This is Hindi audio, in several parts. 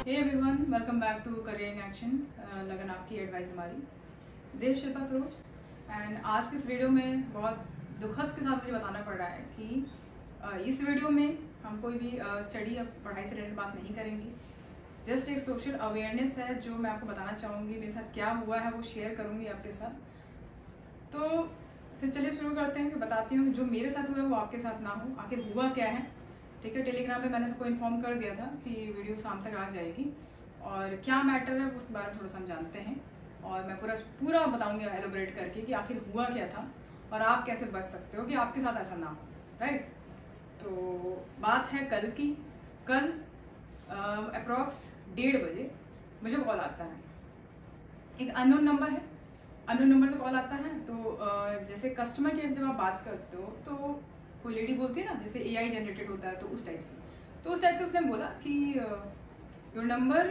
Hey everyone, welcome back to career in action. लगन आपकी एडवाइस हमारी देश शिल्पा सरोज। एंड आज के इस वीडियो में बहुत दुखद के साथ मुझे बताना पड़ रहा है कि इस वीडियो में हम कोई भी स्टडी या पढ़ाई से रिलेटेड बात नहीं करेंगे। जस्ट एक सोशल अवेयरनेस है जो मैं आपको बताना चाहूँगी। मेरे साथ क्या हुआ है वो शेयर करूँगी आपके साथ। तो फिर चलिए शुरू करते हैं कि बताती हूँ जो मेरे साथ हुआ है वो आपके साथ ना हो, आखिर हुआ क्या है। ठीक है, टेलीग्राम पे मैंने सबको इन्फॉर्म कर दिया था कि वीडियो शाम तक आ जाएगी और क्या मैटर है उस बारे में थोड़ा सा हम जानते हैं और मैं पूरा बताऊंगी एलोबरेट करके कि आखिर हुआ क्या था और आप कैसे बच सकते हो कि आपके साथ ऐसा ना हो। राइट, तो बात है कल की। कल अप्रॉक्स 1:30 बजे मुझे कॉल आता है। एक अननोन नंबर है, अननोन नंबर से कॉल आता है। तो जैसे कस्टमर केयर से जब आप बात करते हो तो कोई लेडी बोलती है ना, जैसे AI जनरेटेड होता है तो उस टाइप से उसने बोला कि your number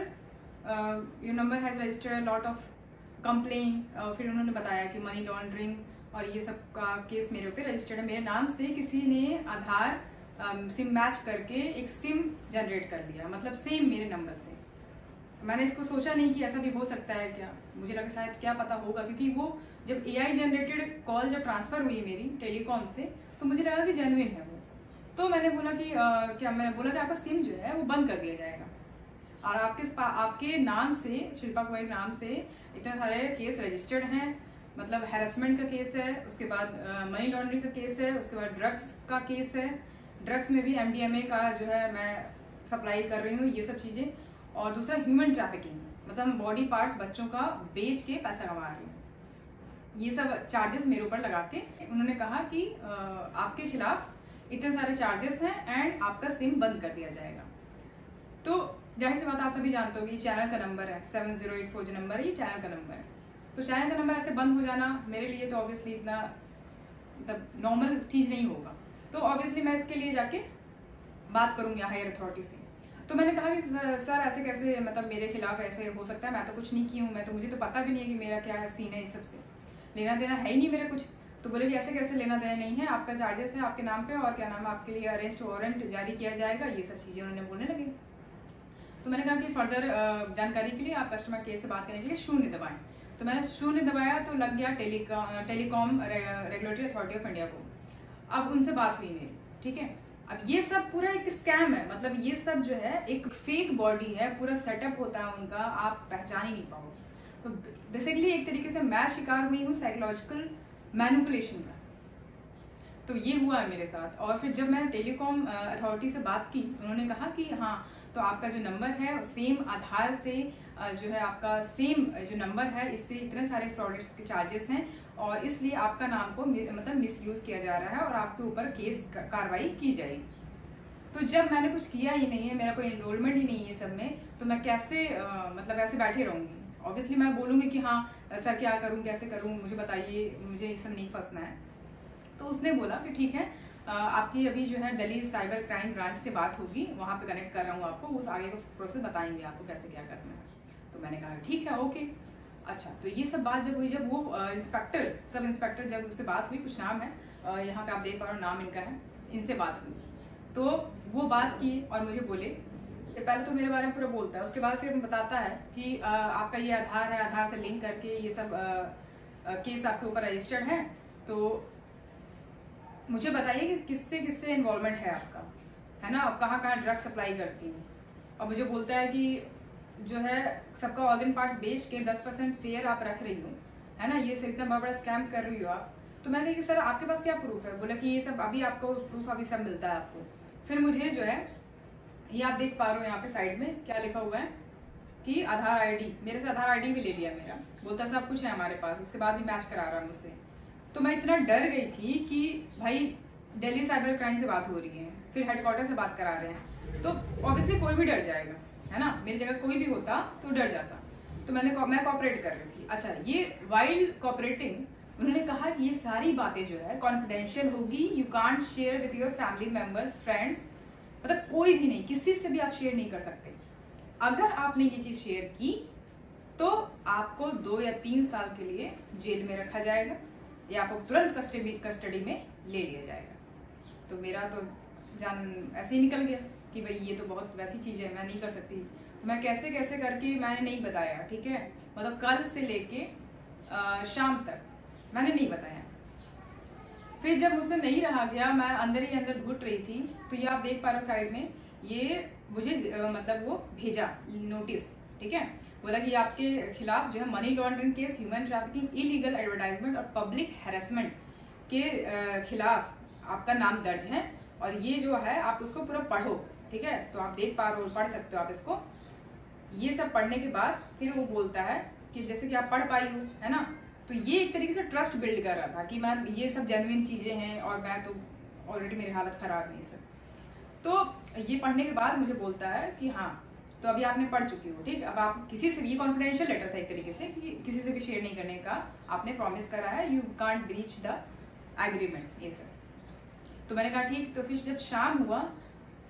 has registered a lot of complain. फिर उन्होंने बताया कि मनी लॉन्ड्रिंग और ये सब का केस मेरे ऊपर रजिस्टर्ड है। मेरे नाम से किसी ने आधार सिम मैच करके एक सिम जनरेट कर लिया, मतलब सेम मेरे नंबर से। मैंने इसको सोचा नहीं कि ऐसा भी हो सकता है क्या, मुझे लगा शायद क्या पता होगा, क्योंकि वो जब AI जनरेटेड कॉल जब ट्रांसफर हुई मेरी टेलीकॉम से तो मुझे लगा कि जेन्युइन है वो। तो मैंने बोला कि मैंने बोला कि आपका सिम जो है वो बंद कर दिया जाएगा और आपके नाम से, शिल्पा कुमारी नाम से इतने सारे केस रजिस्टर्ड हैं। मतलब हैरेसमेंट का केस है, उसके बाद मनी लॉन्ड्रिंग का केस है, उसके बाद ड्रग्स का केस है। ड्रग्स में भी MDMA का जो है मैं सप्लाई कर रही हूँ, ये सब चीज़ें। और दूसरा ह्यूमन ट्रैफिकिंग, मतलब बॉडी पार्ट्स बच्चों का बेच के पैसा कमा रही हूँ। ये सब चार्जेस मेरे ऊपर लगा के उन्होंने कहा कि आपके खिलाफ इतने सारे चार्जेस हैं एंड आपका सिम बंद कर दिया जाएगा। तो जाहिर सी बात, आप सभी जानते हो कि चैनल का नंबर है 7084 जो नंबर है, ये चैनल का नंबर है। तो चैनल का नंबर ऐसे बंद हो जाना मेरे लिए तो ऑब्वियसली इतना मतलब नॉर्मल चीज नहीं होगा। तो ऑब्वियसली मैं इसके लिए जाके बात करूंगी हायर अथॉरिटी से। तो मैंने कहा कि सर ऐसे कैसे, मतलब मेरे खिलाफ ऐसे हो सकता है, मैं तो कुछ नहीं की हूँ, मैं तो मुझे तो पता भी नहीं है कि मेरा क्या है सीन है, इस सबसे लेना देना है ही नहीं मेरे कुछ। तो बोले कि ऐसे कैसे लेना देना नहीं है, आपका चार्जेस है आपके नाम पे और क्या नाम है, आपके लिए अरेस्ट वारंट जारी किया जाएगा, ये सब चीज़ें उन्होंने बोलने लगे। तो मैंने कहा कि फर्दर जानकारी के लिए आप कस्टमर केयर से बात करने के लिए 0 दबाएं। तो मैंने 0 दबाया तो लग गया telecom regulatory authority of India को। अब उनसे बात हुई मेरी, ठीक है। अब ये सब पूरा एक स्कैम है, मतलब ये सब जो है एक फेक बॉडी है, पूरा सेटअप होता है उनका, आप पहचान ही नहीं पाओगे। तो बेसिकली एक तरीके से मैं शिकार हुई हूँ साइकोलॉजिकल मैनिपुलेशन का। तो ये हुआ है मेरे साथ। और फिर जब मैं टेलीकॉम अथॉरिटी से बात की, उन्होंने कहा कि हाँ, तो आपका जो नंबर है सेम आधार से जो है आपका सेम जो नंबर है, इससे इतने सारे फ्रॉड्स के चार्जेस हैं और इसलिए आपका नाम को मतलब मिसयूज किया जा रहा है और आपके ऊपर केस कार्रवाई की जाएगी। तो जब मैंने कुछ किया ही नहीं है, मेरा कोई एनरोलमेंट ही नहीं है ये सब में, तो मैं कैसे मतलब ऐसे बैठे रहूंगी। ऑब्वियसली मैं बोलूंगी कि हाँ सर क्या करूं, कैसे करूं, मुझे बताइए, मुझे ये सब नहीं फंसना है। तो उसने बोला कि ठीक है, आपकी अभी जो है दिल्ली साइबर क्राइम ब्रांच से बात होगी, वहां पे कनेक्ट कर रहा हूँ आपको, उस आगे का प्रोसेस बताएंगे आपको कैसे क्या करना है। तो मैंने कहा ठीक है, ओके। अच्छा, तो ये सब बात जब हुई, जब वो सब इंस्पेक्टर जब उससे बात हुई, कुछ नाम है यहाँ पे आप देख पा रहे हो, नाम इनका है, इनसे बात हुई। तो वो बात की और मुझे बोले, पहले तो मेरे बारे में पूरा बोलता है, उसके बाद फिर बताता है कि आपका ये आधार है, आधार से लिंक करके ये सब केस आपके ऊपर रजिस्टर्ड है। तो मुझे बताइए कि किससे किससे इन्वॉल्वमेंट है आपका, है ना, आप कहाँ कहाँ ड्रग सप्लाई करती हैं। और मुझे बोलता है कि जो है सबका ऑर्गन पार्ट्स बेच के 10% शेयर आप रख रही हो, है ना, ये इतना बड़ा स्कैम कर रही हो आप। तो मैंने कहा कि सर आपके पास क्या प्रूफ है। बोला कि ये सब अभी आपको प्रूफ अभी सब मिलता है आपको। फिर मुझे जो है ये आप देख पा रहे हो यहाँ पे साइड में क्या लिखा हुआ है कि आधार ID, मेरे से आधार ID भी ले लिया मेरा, बोलता सब कुछ है हमारे पास, उसके बाद भी मैच करा रहा है मुझसे। तो मैं इतना डर गई थी कि भाई दिल्ली साइबर क्राइम से बात हो रही है, फिर हेडक्वार्टर से बात करा रहे हैं, तो ऑब्वियसली कोई भी डर जाएगा, है ना, मेरी जगह कोई भी होता तो डर जाता। तो मैं कोऑपरेट कर रही थी। अच्छा, ये वाइल कोऑपरेटिंग, उन्होंने कहा कि ये सारी बातें जो है कॉन्फिडेंशियल होगी, you can't share with your family members, friends, मतलब कोई भी नहीं, किसी से भी आप शेयर नहीं कर सकते। अगर आपने ये चीज शेयर की तो आपको 2 या 3 साल के लिए जेल में रखा जाएगा या आपको तुरंत कस्टडी में ले लिया जाएगा। तो मेरा तो जान ऐसे ही निकल गया। कि भाई ये तो बहुत वैसी चीज़ है, मैं नहीं कर सकती। तो मैं कैसे कैसे करके मैंने नहीं बताया, ठीक है। मतलब कल से लेके शाम तक मैंने नहीं बताया। फिर जब मुझसे नहीं रहा गया, मैं अंदर ही अंदर घुट रही थी, तो ये आप देख पा रहे हो साइड में, ये मुझे मतलब वो भेजा नोटिस, ठीक है। बोला कि आपके खिलाफ जो है money laundering case, human trafficking, illegal advertisement और पब्लिक हैरेसमेंट के खिलाफ आपका नाम दर्ज है, और ये जो है आप उसको पूरा पढ़ो, ठीक है। तो आप देख पा रहे हो, पढ़ सकते हो आप इसको। ये सब पढ़ने के बाद फिर वो बोलता है कि जैसे कि आप पढ़ पाई हो, है ना। तो ये एक तरीके से ट्रस्ट बिल्ड कर रहा था कि मैम ये सब जेन्युइन चीजें हैं, और मैं तो ऑलरेडी मेरी हालत खराब है ये सब। तो ये पढ़ने के बाद मुझे बोलता है कि हाँ, तो अभी आपने पढ़ चुकी हो, ठीक। अब आप किसी से भी, ये कॉन्फिडेंशियल लेटर था एक तरीके से, कि किसी से भी शेयर नहीं करने का आपने प्रॉमिस करा है, you can't breach the agreement, ये सब। तो मैंने कहा ठीक। तो फिर जब शाम हुआ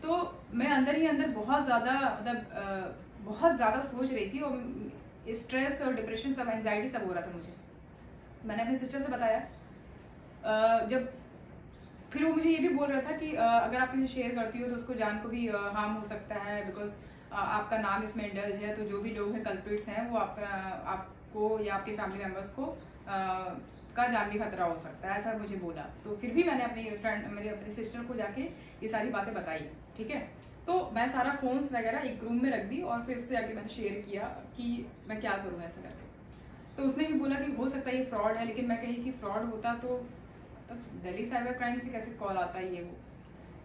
तो मैं अंदर ही अंदर बहुत ज्यादा, मतलब बहुत ज्यादा सोच रही थी, और स्ट्रेस और डिप्रेशन सब, एंजाइटी सब हो रहा था मुझे। मैंने अपनी सिस्टर से बताया। जब फिर वो मुझे ये भी बोल रहा था कि अगर आप किसी शेयर करती हो तो उसको जान को भी हार्म हो सकता है, बिकॉज आपका नाम इसमें इंडल्ज है, तो जो भी लोग हैं कल्प्रिट्स हैं वो आपको या आपके फैमिली मेम्बर्स को का जान भी खतरा हो सकता है, ऐसा मुझे बोला। तो फिर भी मैंने अपनी सिस्टर को जाके ये सारी बातें बताई, ठीक है। तो मैं सारा फोन्स वगैरह एक रूम में रख दी, और फिर उससे जाके मैंने शेयर किया कि मैं क्या करूँ ऐसा करके। तो उसने भी बोला कि हो सकता है ये फ्रॉड है, लेकिन मैं कही कि फ्रॉड होता तो दिल्ली साइबर क्राइम से कैसे कॉल आता है,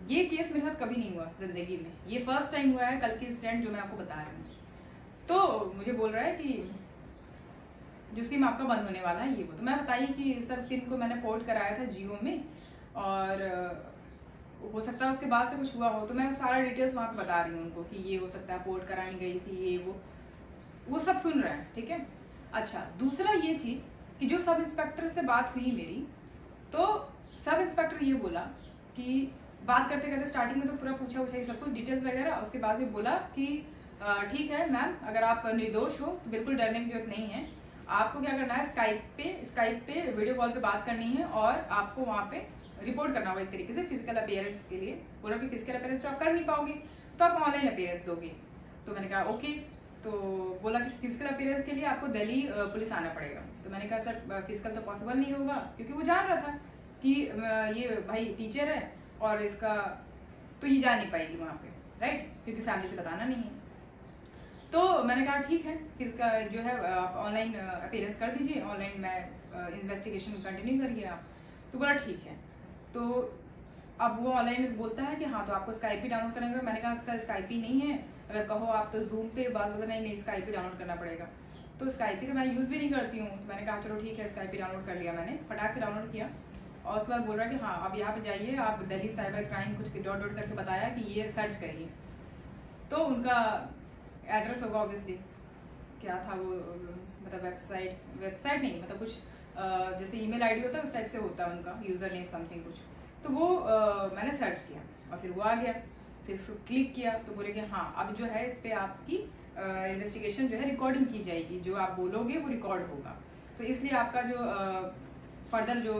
ये केस मेरे साथ कभी नहीं हुआ जिंदगी में, ये फर्स्ट टाइम हुआ है, कल की इंसिडेंट जो मैं आपको बता रही हूँ। तो मुझे बोल रहा है कि जो सिम आपका बंद होने वाला है ये वो। तो मैं बताई कि सर सिम को मैंने पोर्ट कराया था जियो में, और हो सकता है उसके बाद से कुछ हुआ हो। तो मैं सारा डिटेल्स वहाँ पे बता रही हूँ उनको कि ये हो सकता है पोर्ट करानी गई थी, ये वो सब सुन रहे हैं, ठीक है। अच्छा, दूसरा ये चीज कि जो सब इंस्पेक्टर से बात हुई मेरी, तो सब इंस्पेक्टर ये बोला कि बात करते करते स्टार्टिंग में तो पूरा पूछा ये सब कुछ डिटेल्स वगैरह, उसके बाद में बोला कि ठीक है मैम, अगर आप निर्दोष हो तो बिल्कुल डरने की जरूरत नहीं है। आपको क्या करना है, स्काइप पे वीडियो कॉल पे बात करनी है, और आपको वहाँ पे रिपोर्ट करना होगा एक तरीके से फिजिकल अपीयरेंस के लिए। बोला कि फिजिकल अपीयरेंस तो आप कर नहीं पाओगे, तो आप ऑनलाइन अपीयरेंस दोगे। तो मैंने कहा ओके। तो बोला कि फिजिकल अपीयरेंस के लिए आपको दिल्ली पुलिस आना पड़ेगा। तो मैंने कहा सर फिजिकल तो पॉसिबल नहीं होगा, क्योंकि वो जान रहा था कि ये भाई टीचर है, और इसका तो ये जा नहीं पाएगी वहाँ पे, राइट, क्योंकि फैमिली से बताना नहीं है। तो मैंने कहा ठीक है, फिजिकल जो है आप ऑनलाइन अपीयरेंस कर दीजिए, ऑनलाइन मैं इन्वेस्टिगेशन कंटिन्यू करिए आप। तो बोला ठीक है। तो अब वो ऑनलाइन बोलता है कि हाँ तो आपको स्काइप ही डाउनलोड करना होगा। मैंने कहा सर स्काइप ही नहीं है, अगर कहो आप तो जूम पे बात बता, नहीं स्काइप ही डाउनलोड करना पड़ेगा। तो स्काइप तो मैं यूज भी नहीं करती हूँ। तो मैंने कहा चलो ठीक है, स्काइप ही डाउनलोड कर लिया मैंने, फटाक से डाउनलोड किया। और उसके बाद बोल रहा है कि हाँ अब यहाँ पे जाइए, आप दिल्ली साइबर क्राइम कुछ डॉट डॉट करके बताया कि ये सर्च करिए। तो उनका एड्रेस होगा ऑब्वियसली, क्या था वो, मतलब वेबसाइट नहीं, मतलब कुछ जैसे ईमेल आईडी होता है उस टाइप से होता है उनका यूजर नेम समथिंग कुछ। तो वो मैंने सर्च किया, और फिर वो आ गया। फिर इसको क्लिक किया तो बोले कि हाँ अब जो है इस पे आपकी इन्वेस्टिगेशन जो है रिकॉर्डिंग की जाएगी, जो आप बोलोगे वो रिकॉर्ड होगा। तो इसलिए आपका जो फर्दर जो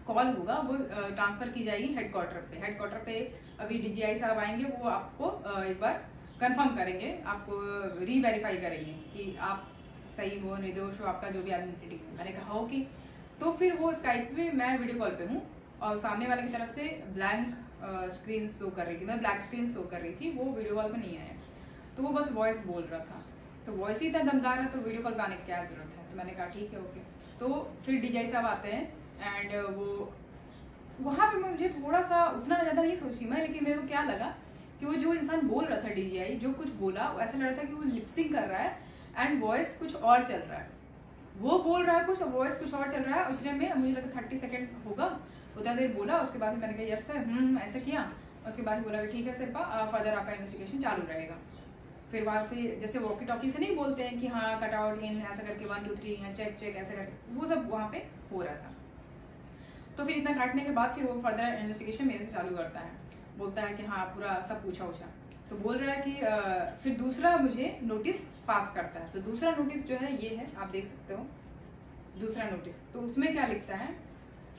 कॉल होगा वो ट्रांसफर की जाएगी हेडक्वार्टर पे। अभी डीजीआई साहब आएंगे, वो आपको एक बार कंफर्म करेंगे, आपको रीवेरीफाई करेंगे कि आप सही हो, निर्दोष हो, आपका जो भी आइडेंटिटी है। मैंने कहा ओके। तो फिर वो स्काइप पे मैं वीडियो कॉल पे हूँ, और सामने वाले की तरफ से ब्लैंक स्क्रीन शो कर रही थी, मतलब ब्लैक स्क्रीन शो कर रही थी, वो वीडियो कॉल पे नहीं आया। तो वो बस वॉइस बोल रहा था। तो वॉइस ही इतना दमदार है तो वीडियो कॉल पे आने की क्या जरूरत है। तो मैंने कहा ठीक है ओके। तो फिर डीजीआई साहब आते हैं, एंड वो वहाँ पे मुझे थोड़ा सा उतना ज़्यादा नहीं सोची मैं, लेकिन मेरे को क्या लगा कि वो जो इंसान बोल रहा था डीजीआई, जो कुछ बोला वो ऐसा लग रहा था कि वो लिपसिंग कर रहा है, एंड वॉइस कुछ और चल रहा है। वो बोल रहा है कुछ, वॉइस कुछ और चल रहा है। इतने में मुझे लगता 30 सेकंड होगा, उतना देर बोला। उसके बाद मैंने कहा यस सर, ऐसा किया। उसके बाद बोला कि ठीक है सर, फर्दर आपका इन्वेस्टिगेशन चालू रहेगा। फिर वहाँ से जैसे वॉकी टॉकी से नहीं बोलते हैं कि हाँ कट आउट इन, ऐसा करके 1 2 3 चेक ऐसा करके, वो सब वहाँ पे हो रहा था। तो फिर इतना काटने के बाद फिर वो फर्दर इन्वेस्टिगेशन मेरे से चालू करता है, बोलता है कि हाँ पूरा सब पूछा उछा। तो बोल रहा है कि फिर दूसरा मुझे नोटिस पास करता है। तो दूसरा नोटिस जो है ये है, आप देख सकते हो दूसरा नोटिस। तो उसमें क्या लिखता है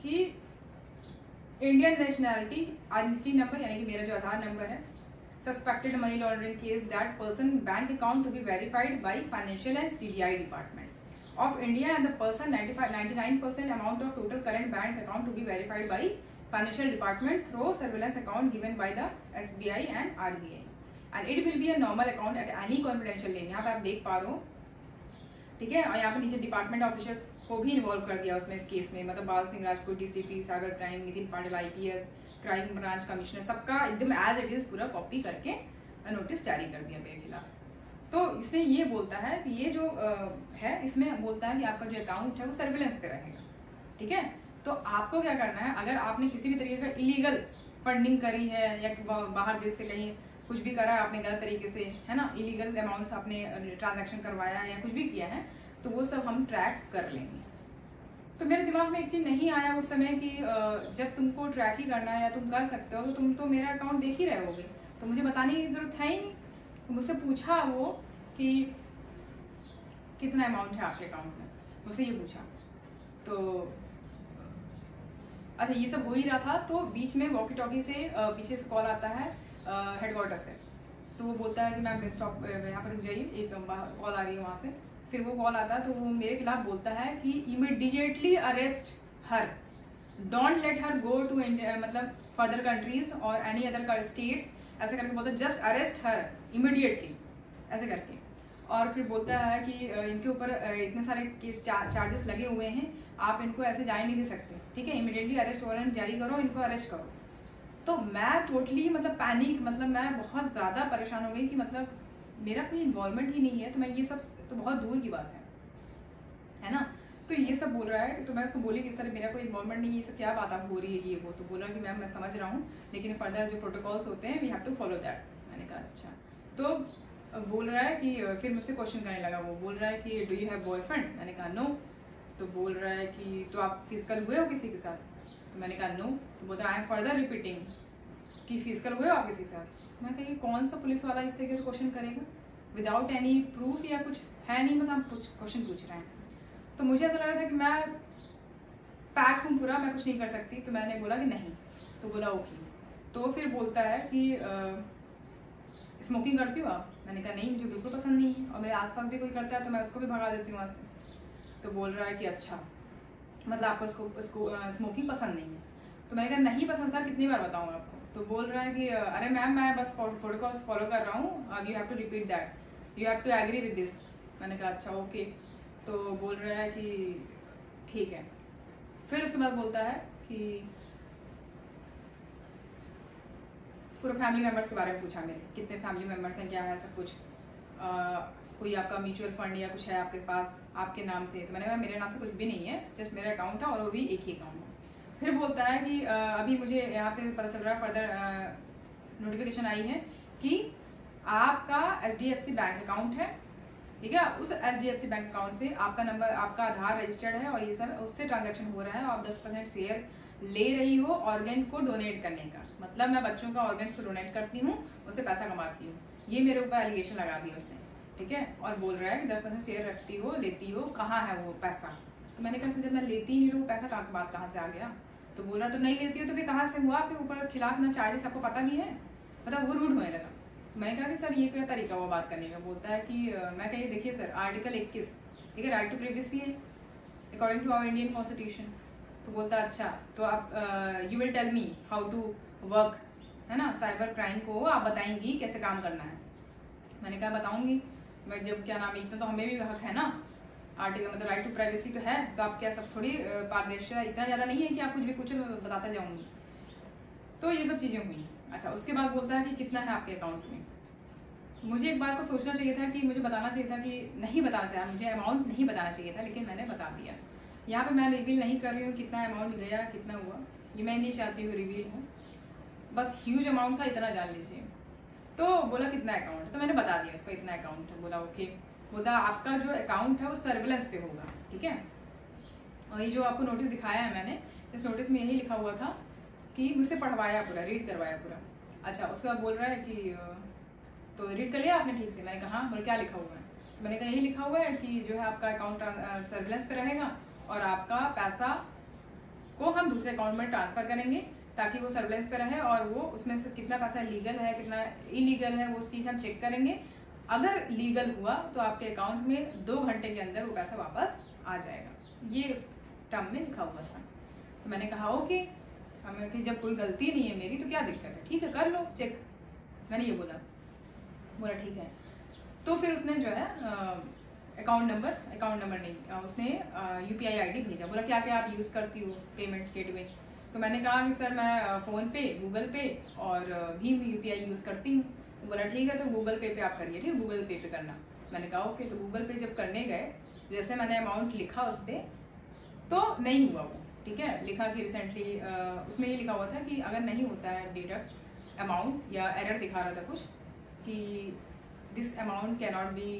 कि इंडियन नेशनैलिटी आइडेंटिटी नंबर, यानी कि मेरा जो आधार नंबर है, suspected money laundering case, that person bank account to be verified by Financial and CBI Department of India, and the person 99% amount of total current bank account to be verified by Financial Department through surveillance account given by the SBI and RBI, and it will be a normal account at any confidential name। यहाँ पे आप देख पा रहे हो, ठीक है। और यहाँ पे नीचे डिपार्टमेंट ऑफिसर्स को भी इन्वॉल्व कर दिया उसमें, इस केस में, मतलब बाल Singh Rajput DCP cyber crime, Nitin Patil IPS, crime branch commissioner, सबका एकदम एज इट इज पूरा कॉपी करके नोटिस जारी कर दिया मेरे खिलाफ। तो इसमें ये बोलता है कि ये जो है, इसमें बोलता है कि आपका जो अकाउंट है वो सर्विलेंस पे रहेगा, ठीक है। तो आपको क्या करना है, अगर आपने किसी भी तरीके का इलीगल फंडिंग करी है या बाहर देश से कहीं कुछ भी करा है आपने गलत तरीके से, है ना, इलीगल अमाउंट्स आपने ट्रांजैक्शन करवाया है या कुछ भी किया है, तो वो सब हम ट्रैक कर लेंगे। तो मेरे दिमाग में एक चीज नहीं आया उस समय कि जब तुमको ट्रैक ही करना है या तुम कर सकते हो तो तुम तो मेरा अकाउंट देख ही रहे होगे, तो मुझे बताने की जरूरत है ही नहीं। तो मुझसे पूछा वो कि कितना अमाउंट है आपके अकाउंट में, मुझसे ये पूछा। तो अच्छा, ये सब हो ही रहा था, तो बीच में वॉकी टॉकी से पीछे से कॉल आता है हेडक्वार्टर से। तो वो बोलता है कि मैम स्टॉप यहाँ पर रुक जाइए, एक कॉल आ रही है वहाँ से। फिर वो कॉल आता है तो वो मेरे खिलाफ बोलता है कि immediately arrest her, don't let her go to India, मतलब फर्दर कंट्रीज और एनी अदर स्टेट्स, ऐसे करके बोलता है जस्ट अरेस्ट हर इमीडिएटली, ऐसे करके। और फिर बोलता है कि इनके ऊपर इतने सारे केस चार्जेस लगे हुए हैं, आप इनको ऐसे जाने नहीं दे सकते, ठीक है, इमीडिएटली अरेस्ट वारंट जारी करो, इनको अरेस्ट करो। तो मैं टोटली मतलब पैनिक, मतलब मैं बहुत ज़्यादा परेशान हो गई कि मतलब मेरा कोई इन्वॉल्वमेंट ही नहीं है, तो मैं ये सब तो बहुत दूर की बात है ना। तो ये सब बोल रहा है, तो मैं उसको बोली कि सर मेरा कोई इन्वॉल्वमेंट नहीं, ये सब क्या बात आप हो रही है ये वो। तो बोल रहा है कि मैम मैं समझ रहा हूँ, लेकिन फर्दर जो प्रोटोकॉल्स होते हैं we have to follow that. मैंने कहा अच्छा। तो बोल रहा है कि फिर मुझसे क्वेश्चन करने लगा, वो बोल रहा है कि डू यू हैव बॉयफ्रेंड। मैंने कहा नो। तो बोल रहा है कि तो आप फिजिकल हुए हो किसी के साथ। तो मैंने कहा नो। तो बोलता आई एम फर्दर रिपीटिंग कि फिजिकल हुए हो आप किसी के साथ। मैं कहा कौन सा पुलिस वाला इस तरीके से क्वेश्चन करेगा विदाउट एनी प्रूफ, या कुछ है नहीं, मतलब कुछ क्वेश्चन पूछ रहे हैं। तो मुझे ऐसा लग रहा था कि मैं पैक हूँ पूरा, मैं कुछ नहीं कर सकती। तो मैंने बोला कि नहीं। तो बोला ओके। तो फिर बोलता है कि स्मोकिंग करती हो आप। मैंने कहा नहीं, मुझे बिल्कुल पसंद नहीं है, और मेरे आसपास भी कोई करता है तो मैं उसको भी भगा देती हूँ वहाँ से। तो बोल रहा है कि अच्छा, मतलब आपको उसको स्मोकिंग पसंद नहीं है। तो मैंने कहा नहीं पसंद सर, कितनी बार बताऊँ आपको। तो बोल रहा है कि अरे मैम मैं बस प्रोटोकॉल्स फॉलो कर रहा हूँ, अब you have to repeat that, you have to agree with this. मैंने कहा अच्छा ओके। तो बोल रहा है कि ठीक है। फिर उसके बाद बोलता है कि पूरे फैमिली मेम्बर्स के बारे में पूछा, मेरे कितने फैमिली मेम्बर्स हैं, क्या है सब कुछ, कोई आपका म्यूचुअल फंड या कुछ है आपके पास आपके नाम से। तो मैंने कहा मेरे नाम से कुछ भी नहीं है, जस्ट मेरा अकाउंट है और वो भी एक ही अकाउंट है। फिर बोलता है कि अभी मुझे यहाँ पे पता चल रहा है, फर्दर नोटिफिकेशन आई है कि आपका HDFC बैंक अकाउंट है, ठीक है। उस HDFC बैंक अकाउंट से आपका नंबर, आपका आधार रजिस्टर्ड है और ये सब, उससे ट्रांजैक्शन हो रहा है। आप 10% शेयर ले रही हो ऑर्गन को डोनेट करने का, मतलब मैं बच्चों का ऑर्गन्स को डोनेट करती हूँ, उससे पैसा कमाती हूँ। ये मेरे ऊपर एलिगेशन लगा दिया उसने, ठीक है। और बोल रहा है कि 10% शेयर रखती हो, लेती हो, कहाँ है वो पैसा। तो मैंने कहा जब मैं लेती ही नहीं तो वो पैसा कहाँ से आ गया। तो बोल रहा तो नहीं लेती हो तो फिर कहाँ से हुआ, आपके ऊपर खिलाफ ना चार्जेस आपको पता भी है, मतलब वो रूड होने लगा। तो मैंने कहा कि सर ये क्या तरीका हुआ बात करने का। बोलता है कि मैं कहिए देखिए सर, आर्टिकल 21, ठीक है, राइट टू प्राइवेसी है according to our Indian constitution. तो बोलता है अच्छा, तो आप you will tell me how to work, है ना, साइबर क्राइम को आप बताएंगी कैसे काम करना है। मैंने कहा बताऊंगी मैं, जब क्या नाम है, इतना तो हमें भी हक है ना, आर्टिकल मतलब राइट टू प्राइवेसी तो है, तो आप क्या सब थोड़ी पारदर्शिता इतना ज़्यादा नहीं है कि आप कुछ भी कुछ बताता जाऊंगी। तो ये सब चीज़ें हुई। अच्छा, उसके बाद बोलता है कि कितना है आपके अकाउंट में। मुझे एक बार को सोचना चाहिए था कि मुझे बताना चाहिए था कि नहीं बताना चाहिए, मुझे अमाउंट नहीं बताना चाहिए था, लेकिन मैंने बता दिया। यहाँ पे मैं रिवील नहीं कर रही हूँ कितना अमाउंट गया कितना हुआ, ये मैं नहीं चाहती हूँ रिवील हो, बस ह्यूज अमाउंट था, इतना जान लीजिए। तो बोला कितना अकाउंट है, तो मैंने बता दिया उसको इतना अकाउंट है। बोला ओके। बोला आपका जो अकाउंट है वो सर्विलेंस पे होगा, ठीक है। और ये जो आपको नोटिस दिखाया है मैंने, इस नोटिस में यही लिखा हुआ था कि मुझसे पढ़वाया पूरा, रीड करवाया पूरा। अच्छा, उसके बाद बोल रहा है कि तो रीड कर लिया आपने ठीक से। मैंने कहा हाँ। बोले क्या लिखा हुआ है। तो मैंने कहा यही लिखा हुआ है कि जो है आपका अकाउंट सर्विलेंस पे रहेगा और आपका पैसा को हम दूसरे अकाउंट में ट्रांसफर करेंगे ताकि वो सर्विलेंस पे रहे और वो उसमें से कितना पैसा लीगल है कितना इलीगल है वो चीज़ हम चेक करेंगे। अगर लीगल हुआ तो आपके अकाउंट में 2 घंटे के अंदर वो पैसा वापस आ जाएगा। ये उस टर्म में लिखा हुआ था। तो मैंने कहा ओके, हमें कि जब कोई गलती नहीं है मेरी तो क्या दिक्कत है, ठीक है कर लो चेक, मैंने ये बोला ठीक है। तो फिर उसने जो है अकाउंट नंबर नहीं, उसने UPI ID भेजा। बोला क्या क्या आप यूज़ करती हो पेमेंट गेटवे। तो मैंने कहा कि सर मैं फ़ोन पे, गूगल पे और भीम UPI यूज़ करती हूँ। तो बोला ठीक है तो गूगल पे आप करिए, ठीक है गूगल पे करना। मैंने कहा ओके। तो गूगल पे जब करने गए, जैसे मैंने अमाउंट लिखा उस पर तो नहीं हुआ वो, ठीक है। लिखा कि रिसेंटली उसमें ये लिखा हुआ था कि अगर नहीं होता है डिडक्ट अमाउंट, या एरर दिखा रहा था कुछ कि this amount can not be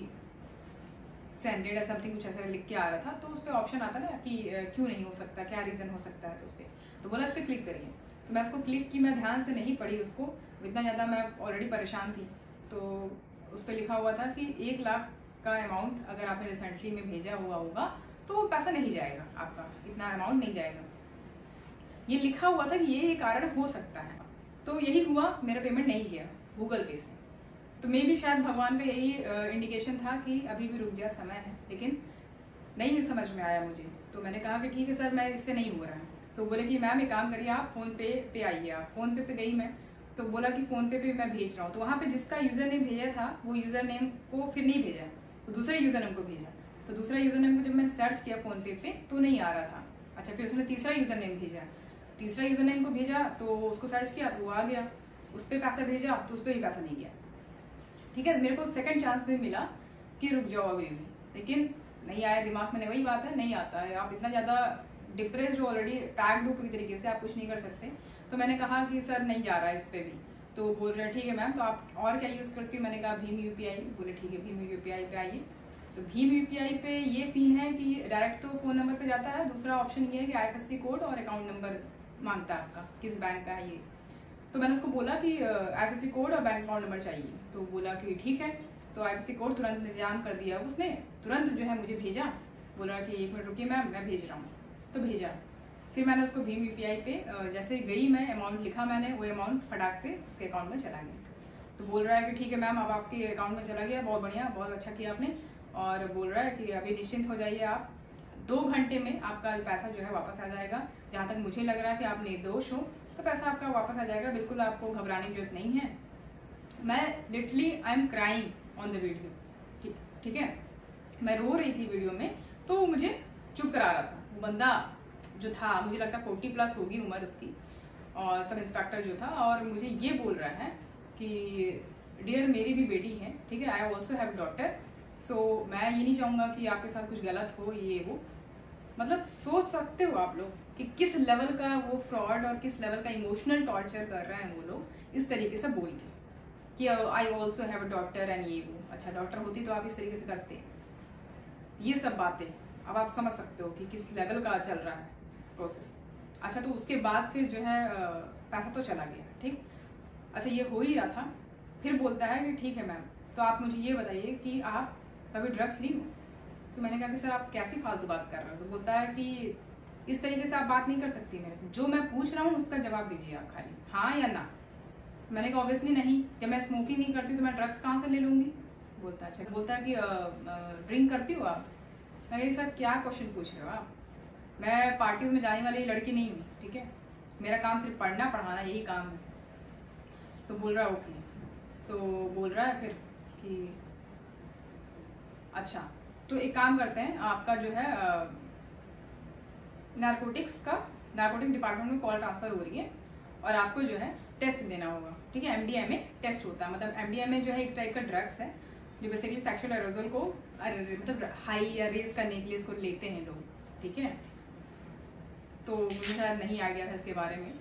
sended या समथिंग, कुछ ऐसा लिख के आ रहा था। तो उस पर ऑप्शन आता ना कि क्यों नहीं हो सकता, क्या रीज़न हो सकता है। तो उस पर तो बोला इस पर क्लिक करिए। तो मैं उसको क्लिक की, मैं ध्यान से नहीं पढ़ी उसको, इतना ज़्यादा मैं ऑलरेडी परेशान थी। तो उस पर लिखा हुआ था कि 1 लाख का अमाउंट अगर आपने रिसेंटली में भेजा हुआ होगा तो वो पैसा नहीं जाएगा, आपका इतना अमाउंट नहीं जाएगा। ये लिखा हुआ था कि ये कारण हो सकता है। तो यही हुआ, मेरा पेमेंट नहीं गया गूगल पे से। तो मे भी शायद भगवान का यही इंडिकेशन था कि अभी भी रुक जा, समय है। लेकिन नहीं समझ में आया मुझे। तो मैंने कहा कि ठीक है सर, मैं इससे नहीं हो रहा है। तो बोले कि मैम एक काम करिए, आप फ़ोन पे आइए। आप फ़ोन पे गई मैं, तो बोला कि फ़ोन पे मैं भेज रहा हूँ। तो वहाँ पे जिसका यूज़र नेम भेजा था वो यूज़र नेम को फिर नहीं भेजा, तो दूसरे यूज़र नेम को भेजा। तो दूसरा यूज़र नेम को जब मैंने सर्च किया फ़ोन पे तो नहीं आ रहा था। अच्छा, फिर उसने तीसरा यूज़र नेम भेजा, तीसरा यूज़र नेम को भेजा तो उसको सर्च किया तो वो आ गया। उस पर पैसा भेजा तो उस पर भी पैसा नहीं गया, ठीक है। मेरे को सेकंड चांस भी मिला कि रुक जाओ अभी भी, लेकिन नहीं आया दिमाग में। वही बात है, नहीं आता है। आप इतना ज़्यादा डिप्रेस्ड हो, ऑलरेडी पैक्ड हो पूरी तरीके से, आप कुछ नहीं कर सकते। तो मैंने कहा कि सर नहीं जा रहा है इस पर भी। तो बोल रहे ठीक है मैम, तो आप और क्या यूज़ करती हूँ। मैंने कहा भीम UPI। बोले ठीक है भीम UPI पे आइए। तो भीम UPI पे ये सीन है कि डायरेक्ट तो फ़ोन नंबर पे जाता है। दूसरा ऑप्शन ये है कि IFSC कोड और अकाउंट नंबर मांगता है आपका, किस बैंक का है ये। तो मैंने उसको बोला कि IFSC कोड और बैंक अकाउंट नंबर चाहिए। तो बोला कि ठीक है। तो IFSC कोड तुरंत इंतजाम कर दिया उसने, तुरंत जो है मुझे भेजा। बोला कि 1 मिनट रुकिए मैम, मैं भेज रहा हूँ। तो भेजा। फिर मैंने उसको भीम UPI पे जैसे गई, मैं अमाउंट लिखा मैंने, वो अमाउंट फटाक से उसके अकाउंट में चला गया। तो बोल रहा है कि ठीक है मैम, अब आपके अकाउंट में चला गया, बहुत बढ़िया, बहुत अच्छा किया आपने। और बोल रहा है कि अभी निश्चिंत हो जाइए आप, 2 घंटे में आपका पैसा जो है वापस आ जाएगा। जहाँ तक मुझे लग रहा है कि आप निर्दोष हो तो पैसा आपका वापस आ जाएगा, बिल्कुल आपको घबराने की जरूरत नहीं है। मैं literally I am crying on the video, ठीक है। मैं रो रही थी वीडियो में, तो वो मुझे चुप करा रहा था। वो बंदा जो था, मुझे लगता 40+ होगी उम्र उसकी, और सब इंस्पेक्टर जो था, और मुझे ये बोल रहा है कि डियर मेरी भी बेटी है, ठीक है, आई ऑल्सो हैव डॉटर, सो मैं ये नहीं चाहूँगा कि आपके साथ कुछ गलत हो, ये वो। मतलब सोच सकते हो आप लोग कि किस लेवल का वो फ्रॉड और किस लेवल का इमोशनल टॉर्चर कर रहे हैं वो लोग इस तरीके से बोल के कि I also have a daughter and ये वो। अच्छा, डॉटर होती तो आप इस तरीके से करते। ये सब बातें अब आप समझ सकते हो कि किस लेवल का चल रहा है प्रोसेस। अच्छा, तो उसके बाद फिर जो है पैसा तो चला गया, ठीक। अच्छा, ये हो ही रहा था, फिर बोलता है कि ठीक है मैम, तो आप मुझे ये बताइए कि आप कभी ड्रग्स ली हो। तो मैंने कहा कि सर आप कैसी फालतू बात कर रहे हो। तो बोलता है कि इस तरीके से आप बात नहीं कर सकती मेरे से, जो मैं पूछ रहा हूँ उसका जवाब दीजिए आप, खाली हाँ या ना। मैंने कहा ऑब्वियसली नहीं, जब मैं स्मोकिंग नहीं करती तो मैं ड्रग्स कहाँ से ले लूँगी। बोलता है अच्छा, बोलता है कि ड्रिंक करती हो आप। मैं कहा सर क्या क्वेश्चन पूछ रहे हो आप, मैं पार्टीज में जाने वाली लड़की नहीं हूँ, ठीक है, मेरा काम सिर्फ पढ़ना पढ़ाना यही काम है। तो बोल रहा है ओके। तो बोल रहा है फिर कि अच्छा, तो एक काम करते हैं, आपका जो है नारकोटिक्स डिपार्टमेंट में कॉल ट्रांसफर हो रही है और आपको जो है टेस्ट देना होगा, ठीक है। MDMA टेस्ट होता है, मतलब MDMA जो है एक टाइप का ड्रग्स है जो बेसिकली सेक्सुअल एरोजल को मतलब हाई या रेज करने के लिए इसको लेते हैं लोग, ठीक है। तो मुझे शायद नहीं आइडिया था इसके बारे में।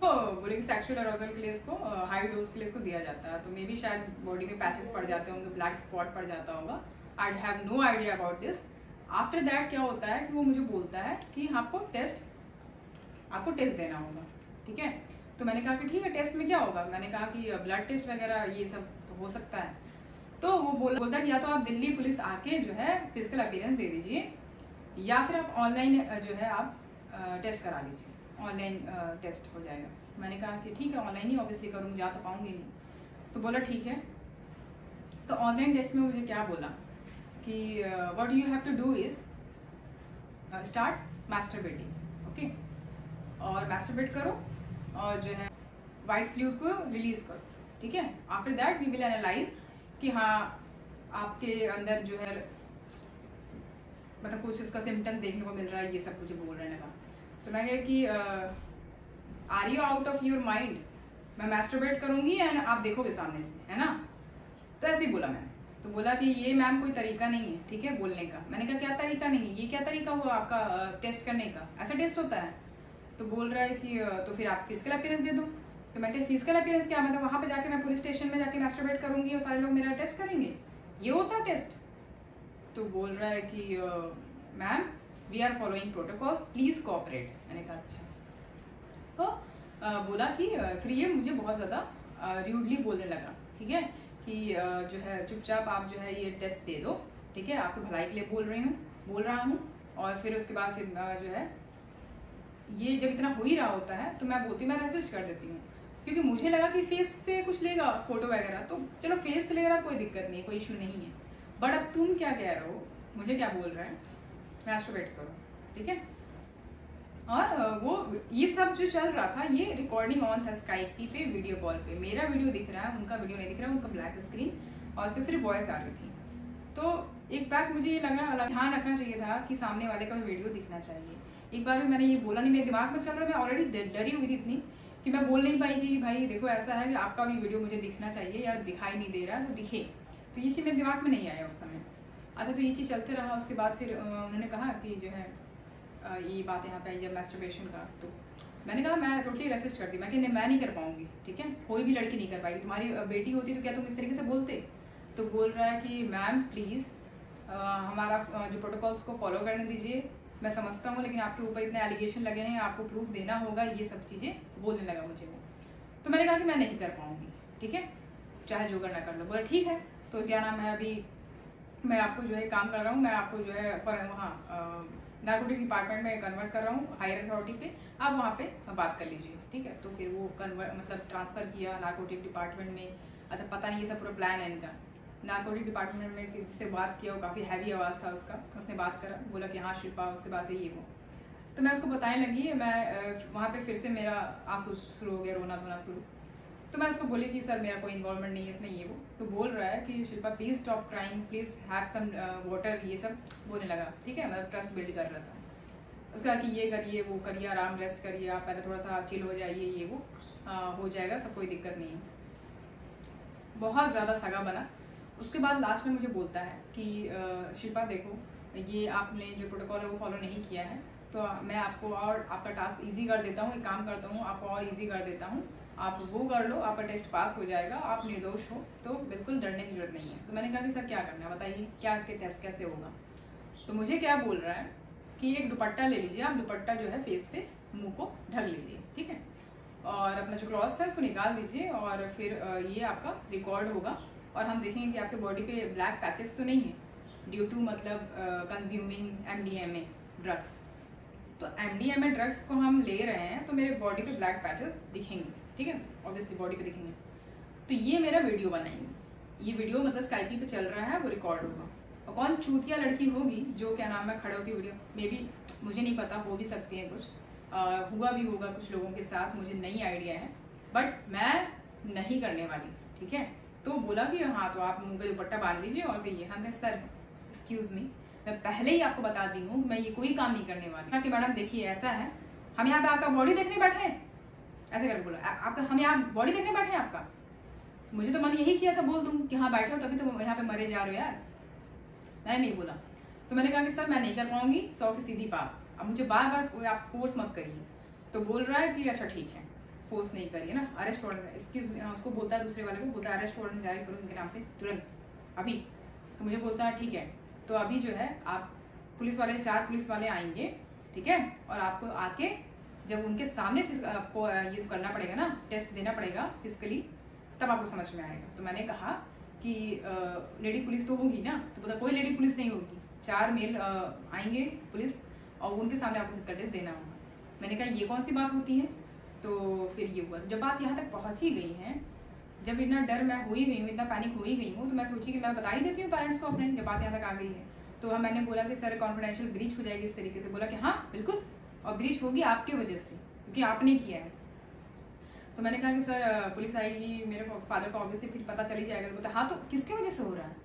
तो बोले कि सेक्सुअल एरोजल के लिए इसको हाई डोज के लिए इसको दिया जाता है। तो मे बी शायद बॉडी में पैचेस पड़ जाते होंगे, ब्लैक स्पॉट पड़ जाता होगा। I have no idea about this. After that क्या होता है कि वो मुझे बोलता है कि आपको टेस्ट देना होगा, ठीक है। तो मैंने कहा कि ठीक है, टेस्ट में क्या होगा। मैंने कहा कि ब्लड टेस्ट वगैरह ये सब तो हो सकता है। तो वो बोलता है कि या तो आप दिल्ली पुलिस आके जो है फिजिकल अपीयरेंस दे दीजिए, या फिर आप ऑनलाइन जो है आप टेस्ट करा लीजिए। ऑनलाइन टेस्ट हो जाएगा। मैंने कहा कि ठीक है, ऑनलाइन ही ऑब्वियसली करूँगी, जा तो पाऊँगी नहीं। तो बोला ठीक है। तो ऑनलाइन टेस्ट में मुझे क्या बोला कि what you have to do is start masturbating, okay, और मैस्टरबेट करो और जो है वाइट फ्लूइड को रिलीज करो, ठीक है। After that we will analyse कि हाँ आपके अंदर जो है मतलब कुछ उसका सिम्टम देखने को मिल रहा है, ये सब मुझे बोल रहे लगा। तो मैं कहा कि are you out of your mind, मैं मैस्टरबेट करूंगी एंड आप देखोगे सामने से, है ना। तो ऐसे ही बोला मैंने। तो बोला कि ये मैम कोई तरीका नहीं है, ठीक है, बोलने का। मैंने कहा क्या तरीका नहीं है, ये क्या तरीका हुआ आपका टेस्ट करने का, ऐसा टेस्ट होता है। तो बोल रहा है कि तो फिर आप फिजिकल अपीयरेंस दे दो। तो मैं क्या फिजिकल अपीयरेंस क्या, मतलब वहां पे जाके मैं पुलिस स्टेशन में जाके मैस्टरबेट करूंगी और सारे लोग मेरा टेस्ट करेंगे, ये होता है टेस्ट। तो बोल रहा है कि ma'am we are following protocols, please cooperate. मैंने कहा अच्छा। तो बोला कि फिर ये मुझे बहुत ज़्यादा र्यूडली बोलने लगा, ठीक है, कि जो है चुपचाप आप जो है ये टेस्ट दे दो, ठीक है, आपकी भलाई के लिए बोल रहा हूँ। और फिर उसके बाद फिर जो है ये जब इतना हो ही रहा होता है तो मैं बोलती हूँ, मैं रेसिस्ट कर देती हूँ, क्योंकि मुझे लगा कि फेस से कुछ लेगा फोटो वगैरह, तो चलो फेस से लेगा कोई दिक्कत नहीं, कोई इशू नहीं है। बट अब तुम क्या कह रहे हो, मुझे क्या बोल रहे हैं, मैस्टरबेट करो, ठीक है। और वो ये सब जो चल रहा था ये रिकॉर्डिंग ऑन था स्काइप पे, वीडियो कॉल पे। मेरा वीडियो दिख रहा है, उनका वीडियो नहीं दिख रहा है, उनका ब्लैक स्क्रीन और सिर्फ वॉइस आ रही थी। तो एक बार मुझे ये लगा, ध्यान रखना चाहिए था कि सामने वाले का भी वीडियो दिखना चाहिए। एक बार भी मैंने ये बोला नहीं, मेरे दिमाग में चल रहा, मैं ऑलरेडी डरी हुई थी इतनी कि मैं बोल नहीं पाई कि भाई देखो ऐसा है कि आपका भी वीडियो मुझे दिखना चाहिए, या दिखाई नहीं दे रहा तो दिखे। तो ये चीज़ मेरे दिमाग में नहीं आया उस समय। अच्छा, तो ये चीज़ चलते रहा। उसके बाद फिर उन्होंने कहा कि जो है ये बात यहाँ पे आई जब मैस्टरबेशन का, तो मैंने कहा मैं टोटली रेसिस्ट करती, मैं कि मैं नहीं कर पाऊंगी, ठीक है, कोई भी लड़की नहीं कर पाएगी, तुम्हारी बेटी होती तो क्या तुम इस तरीके से बोलते। तो बोल रहा है कि मैम प्लीज़ हमारा जो प्रोटोकॉल्स को फॉलो करने दीजिए, मैं समझता हूँ लेकिन आपके ऊपर इतने एलिगेशन लगे हैं, आपको प्रूफ देना होगा, ये सब चीज़ें बोलने लगा मुझे वो। तो मैंने कहा कि मैं नहीं कर पाऊंगी, ठीक है, चाहे जो करना कर लो। बोला ठीक है। तो क्या नाम है, अभी मैं आपको जो है काम कर रहा हूँ, मैं आपको जो है वहाँ नार्कोटिक डिपार्टमेंट में कन्वर्ट कर रहा हूँ हायर अथॉरिटी पे, आप वहाँ पे बात कर लीजिए, ठीक है। तो फिर वो कन्वर्ट मतलब ट्रांसफ़र किया नार्कोटिक डिपार्टमेंट में। अच्छा, पता नहीं ये सब पूरा प्लान है इनका। नार्कोटिक डिपार्टमेंट में जिससे बात किया वो काफ़ी हैवी आवाज़ था उसका, उसने बात करा, बोला कि हाँ शिल्पा, उसके बाद ये वो। तो मैं उसको बताने लगी, मैं वहाँ पे फिर से मेरा आंसू शुरू हो गया, रोना धोना शुरू। तो मैं उसको बोली कि सर मेरा कोई इन्वॉल्वमेंट नहीं है इसमें, ये वो। तो बोल रहा है कि Shilpa please stop crying, please have some water, ये सब बोलने लगा, ठीक है, मतलब ट्रस्ट बिल्ड कर रहा था। उसका कि ये करिए वो करिए, आराम रेस्ट करिए, आप पहले थोड़ा सा चिल हो जाइए, ये वो हो जाएगा सब, कोई दिक्कत नहीं है। बहुत ज़्यादा सगा बना। उसके बाद लास्ट में मुझे बोलता है कि शिल्पा देखो, ये आपने जो प्रोटोकॉल है वो फॉलो नहीं किया है, तो मैं आपको और आपका टास्क इजी कर देता हूँ, एक काम करता हूँ, आपको और इजी कर देता हूँ, आप वो कर लो, आपका टेस्ट पास हो जाएगा, आप निर्दोष हो, तो बिल्कुल डरने की जरूरत नहीं है। तो मैंने कहा कि सर क्या करना है बताइए, क्या के टेस्ट कैसे होगा। तो मुझे क्या बोल रहा है कि एक दुपट्टा ले लीजिए, आप दुपट्टा जो है फेस पे मुंह को ढक लीजिए, ठीक है, और अपना जो क्लॉथ है उसको निकाल दीजिए, और फिर ये आपका रिकॉर्ड होगा और हम देखेंगे कि आपके बॉडी पे ब्लैक पैचेस तो नहीं है ड्यू टू मतलब कंज्यूमिंग MDMA ड्रग्स। तो MDMA ड्रग्स को हम ले रहे हैं तो मेरे बॉडी पे ब्लैक पैचेस दिखेंगे, ठीक है, ऑब्वियसली बॉडी पे दिखेंगे। तो ये मेरा वीडियो बनाएंगे, ये वीडियो मतलब स्काइपी पे चल रहा है, वो रिकॉर्ड होगा। और कौन चूतिया लड़की होगी जो क्या नाम है खड़े होगी वीडियो, मे बी, मुझे नहीं पता, हो भी सकती है कुछ, हुआ भी होगा कुछ लोगों के साथ, मुझे नहीं आइडिया है, बट मैं नहीं करने वाली, ठीक है। तो बोला कि हाँ तो आप मुंह पे दुपट्टा बांध लीजिए और फिर ये। हमने सर एक्सक्यूज मी, मैं पहले ही आपको बता दी हूँ मैं ये कोई काम नहीं करने वाली। कि मैडम देखिए ऐसा है, हम यहाँ पे आपका बॉडी देखने बैठे हैं, ऐसे करके बोला, आपका हम यहाँ बॉडी देखने बैठे हैं आपका। तो मुझे तो मन यही किया था बोल दूँ कि हाँ बैठे हो तभी तो यहाँ पे मरे जा रहे हो यार, मैंने नहीं बोला। तो मैंने कहा कि सर मैं नहीं कर पाऊंगी, 100 की सीधी बात, अब मुझे बार बार आप फोर्स मत करिए। तो बोल रहा है कि अच्छा ठीक है, फोर्स नहीं करिए ना, अरेस्ट वारंट, एक्सक्यूज मी, उसको बोलता है दूसरे वाले को, बोलता है अरेस्ट वारंट जारी करो इनके नाम पे तुरंत अभी। तो मुझे बोलता है ठीक है, तो अभी जो है आप पुलिस वाले 4 पुलिस वाले आएंगे, ठीक है, और आपको आके जब उनके सामने आपको ये करना पड़ेगा ना, टेस्ट देना पड़ेगा फिजिकली, तब आपको समझ में आएगा। तो मैंने कहा कि लेडी पुलिस तो होगी ना, तो पता कोई लेडी पुलिस नहीं होगी, 4 मेल आएंगे पुलिस और उनके सामने आपको फिजिकल टेस्ट देना होगा। मैंने कहा ये कौन सी बात होती है। तो फिर ये हुआ, जब बात यहाँ तक पहुँच ही गई है, जब इतना डर मैं हो ही गई हूँ, इतना पैनिक हो ही गई हूँ, तो मैं सोची कि मैं बता ही देती हूँ पेरेंट्स को अपने, जब बात यहाँ तक आ गई है। तो मैंने बोला कि सर कॉन्फिडेंशियल ब्रीच हो जाएगी इस तरीके से। बोला कि हाँ बिल्कुल, और ब्रीच होगी आपकी वजह से, क्योंकि आपने किया है। तो मैंने कहा कि सर पुलिस आएगी, मेरे फादर को ऑब्वियसली फिर पता चल ही जाएगा। तो बोलता हाँ तो किसकी वजह से हो रहा है,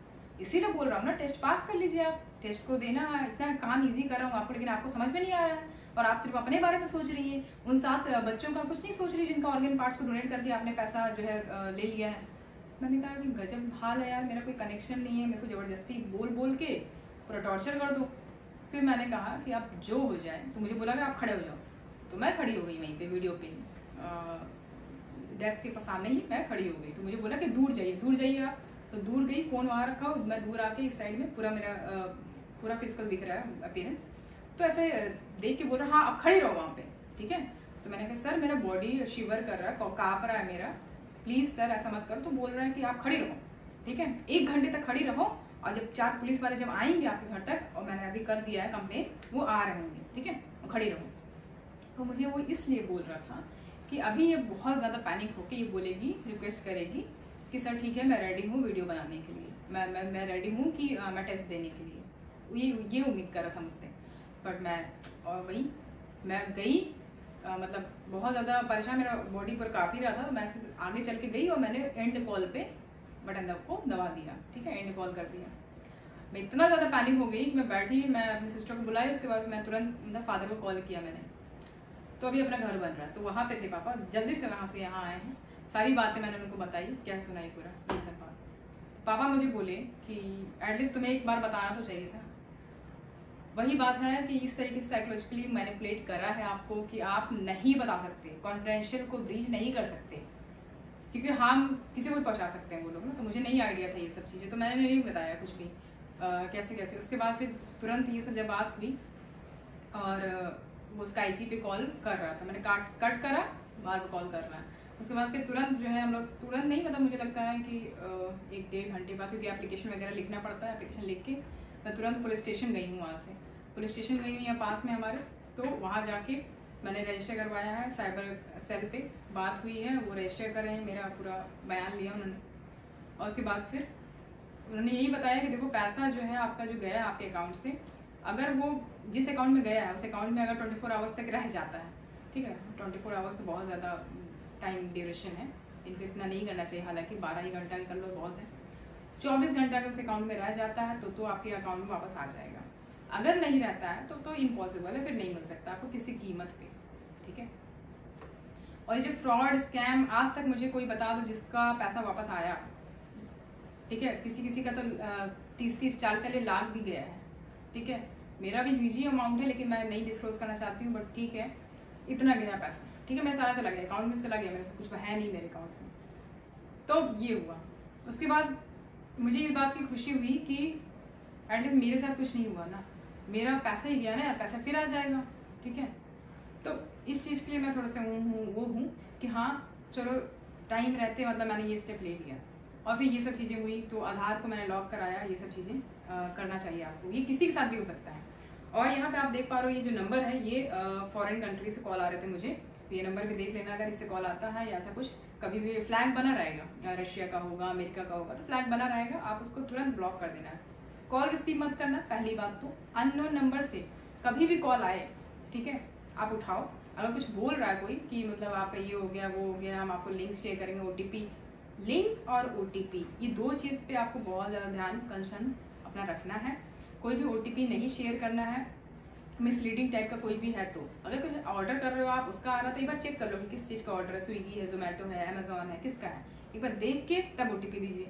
इसीलिए बोल रहा हूँ ना टेस्ट पास कर लीजिए आप, टेस्ट को देना, इतना काम ईजी कर रहा हूँ आपको, लेकिन आपको समझ में नहीं आ रहा है और आप सिर्फ अपने बारे में सोच रही है, उन 7 बच्चों का कुछ नहीं सोच रही जिनका ऑर्गन पार्ट्स को डोनेट करके आपने पैसा जो है ले लिया है। मैंने कहा कि गजब हाल है यार, मेरा कोई कनेक्शन नहीं है, मेरे को ज़बरदस्ती बोल बोल के पूरा टॉर्चर कर दो। फिर मैंने कहा कि आप जो हो जाए, तो मुझे बोला कि आप खड़े हो जाओ, तो मैं खड़ी हो गई वहीं पे वीडियो पे, डेस्क के सामने ही मैं खड़ी हो गई। तो मुझे बोला कि दूर जाइए आप, तो दूर गई, फ़ोन वहाँ रखा, मैं दूर आके इस साइड में पूरा मेरा पूरा फिजिकल दिख रहा है अपीयरेंस। तो ऐसे देख के बोल रहा हाँ आप खड़े रहो वहाँ पे, ठीक है। तो मैंने कहा सर मेरा बॉडी शिवर कर रहा है, काँप रहा है मेरा, प्लीज़ सर ऐसा मत करो। तो बोल रहा है कि आप खड़ी रहो, ठीक है, 1 घंटे तक खड़ी रहो, और जब 4 पुलिस वाले जब आएंगे आपके घर तक, और मैंने अभी कर दिया है कंप्लेन, वो आ रहे होंगे, ठीक है, खड़ी रहो। तो मुझे वो इसलिए बोल रहा था कि अभी ये बहुत ज़्यादा पैनिक होकर ये बोलेगी, रिक्वेस्ट करेगी कि सर ठीक है मैं रेडी हूँ वीडियो बनाने के लिए, मैं रेडी हूँ कि मैं टेस्ट देने के लिए, ये उम्मीद कर रहा था मुझसे। बट मैं गई, मतलब बहुत ज़्यादा परेशान, मेरा बॉडी पर काफ़ी रहा था, तो मैं आगे चल के गई और मैंने एंड कॉल पे बटन को दबा दिया, ठीक है, एंड कॉल कर दिया। मैं इतना ज़्यादा पैनिक हो गई कि मैं बैठी, मैं अपनी सिस्टर को बुलाई, उसके बाद मैं तुरंत मतलब फादर को कॉल किया मैंने। तो अभी अपना घर बन रहा है, तो वहाँ पे थे पापा, जल्दी से वहाँ से यहाँ आए हैं, सारी बातें मैंने उनको बताई, क्या सुनाई पूरा ये सब बात। तो पापा मुझे बोले कि एटलीस्ट तुम्हें एक बार बताना तो चाहिए था। वही बात है कि इस तरीके से साइकोलॉजिकली मैनिपुलेट करा है आपको कि आप नहीं बता सकते, कॉन्फिडेंशियल को ब्रीच नहीं कर सकते, क्योंकि हम किसी को भी पहुँचा सकते हैं वो लोग ना। तो मुझे नहीं आइडिया था ये सब चीज़ें, तो मैंने नहीं बताया कुछ भी कैसे। उसके बाद फिर तुरंत ये सब जब बात हुई और वो स्काइपी पे कॉल कर रहा था, मैंने कट करा, बार बार कॉल कर रहा है। उसके बाद फिर तुरंत जो है हम लोग, तुरंत नहीं मतलब मुझे लगता है कि 1-1.5 घंटे बाद, क्योंकि एप्लीकेशन वगैरह लिखना पड़ता है, एप्लीकेशन लिख के मैं तुरंत पुलिस स्टेशन गई हूँ। वहाँ से पुलिस स्टेशन गई हूँ यहाँ पास में हमारे, तो वहाँ जाके मैंने रजिस्टर करवाया है, साइबर सेल पे बात हुई है, वो रजिस्टर कर रहे हैं, मेरा पूरा बयान लिया उन्होंने। और उसके बाद फिर उन्होंने यही बताया कि देखो पैसा जो है आपका जो गया आपके अकाउंट से, अगर वो जिस अकाउंट में गया है उस अकाउंट में अगर 24 आवर्स तक रह जाता है, ठीक है, 24 आवर्स तो बहुत ज़्यादा टाइम ड्यूरेशन है, इनको इतना नहीं करना चाहिए, हालांकि 12 ही घंटा कर लो बहुत है। 24 घंटा अगर उस अकाउंट में रह जाता है तो आपके अकाउंट में वापस आ जाएगा। अगर नहीं रहता है तो इम्पॉसिबल है, फिर नहीं मिल सकता आपको किसी कीमत पे, ठीक है। और ये जो फ्रॉड स्कैम, आज तक मुझे कोई बता दो जिसका पैसा वापस आया, ठीक है, किसी का तो 30-40 लाख भी गया है, ठीक है। मेरा भी ह्यूज अमाउंट है, लेकिन मैं नहीं डिस्क्लोज करना चाहती हूँ, बट ठीक है, इतना गया पैसा, ठीक है, मैं सारा चला गया अकाउंट में, चला गया मेरे से, कुछ है नहीं मेरे अकाउंट में। तो ये हुआ। उसके बाद मुझे इस बात की खुशी हुई कि एटलीस्ट मेरे साथ कुछ नहीं हुआ ना, मेरा पैसा ही गया ना, पैसा फिर आ जाएगा, ठीक है। तो इस चीज़ के लिए मैं थोड़ा सा वो हूँ कि हाँ चलो टाइम रहते मतलब मैंने ये स्टेप ले लिया। और फिर ये सब चीज़ें हुई, तो आधार को मैंने लॉक कराया, ये सब चीज़ें करना चाहिए आपको, ये किसी के साथ भी हो सकता है। और यहाँ पे आप देख पा रहे हो ये जो नंबर है, ये फॉरेन कंट्री से कॉल आ रहे थे मुझे, तो ये नंबर भी देख लेना, अगर इससे कॉल आता है या ऐसा कुछ, कभी भी फ्लैग बना रहेगा, रशिया का होगा, अमेरिका का होगा, तो फ्लैग बना रहेगा, आप उसको तुरंत ब्लॉक कर देना है। कॉल रिसीव मत करना, पहली बात तो अननोन नंबर से कभी भी कॉल आए, ठीक है, आप उठाओ। अगर कुछ बोल रहा है कोई कि मतलब आपका ये हो गया वो हो गया, हम आपको लिंक शेयर करेंगे, OTP, लिंक और OTP, ये 2 चीज़ पे आपको बहुत ज़्यादा ध्यान कंसर्न अपना रखना है। कोई भी OTP नहीं शेयर करना है, मिसलीडिंग टाइप का कोई भी है तो। अगर कोई ऑर्डर कर रहे हो आप, उसका आ रहा तो एक बार चेक कर लो कि किस चीज़ का ऑर्डर है, स्विगी है, जोमेटो है, अमेजोन है, किसका है, एक बार देख के तब OTP दीजिए।